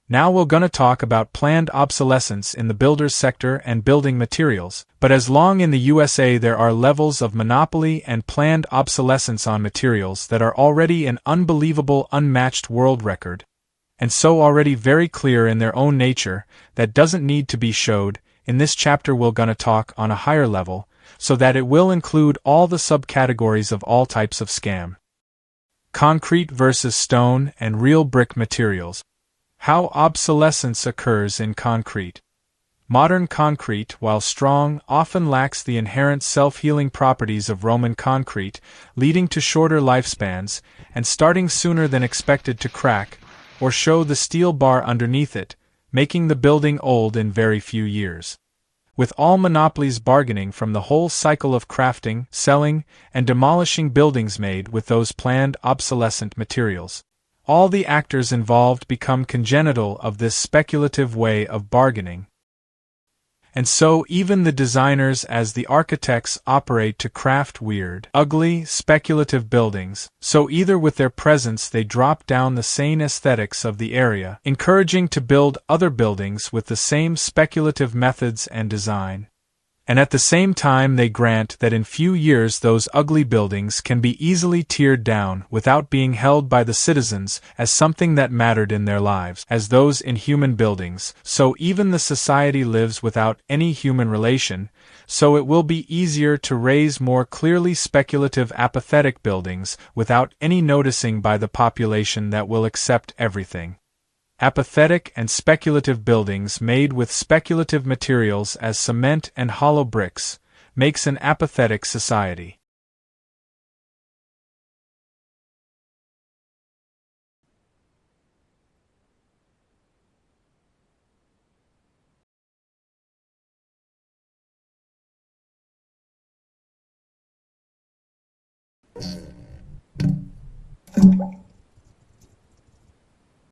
Now we're gonna talk about planned obsolescence in the builders sector and building materials, but as long in the USA there are levels of monopoly and planned obsolescence on materials that are already an unbelievable unmatched world record, and so already very clear in their own nature, that doesn't need to be showed. In this chapter we're gonna talk on a higher level, so that it will include all the subcategories of all types of scam. Concrete versus stone and real brick materials. How obsolescence occurs in concrete. Modern concrete, while strong, often lacks the inherent self-healing properties of Roman concrete, leading to shorter lifespans, and starting sooner than expected to crack, or show the steel bar underneath it, making the building old in very few years. With all monopolies bargaining from the whole cycle of crafting, selling, and demolishing buildings made with those planned obsolescent materials, all the actors involved become congenital of this speculative way of bargaining. And so even the designers as the architects operate to craft weird, ugly, speculative buildings, so either with their presence they drop down the sane aesthetics of the area, encouraging to build other buildings with the same speculative methods and design. And at the same time they grant that in few years those ugly buildings can be easily teared down without being held by the citizens as something that mattered in their lives, as those inhuman buildings, so even the society lives without any human relation, so it will be easier to raise more clearly speculative apathetic buildings without any noticing by the population that will accept everything. Apathetic and speculative buildings made with speculative materials as cement and hollow bricks makes an apathetic society.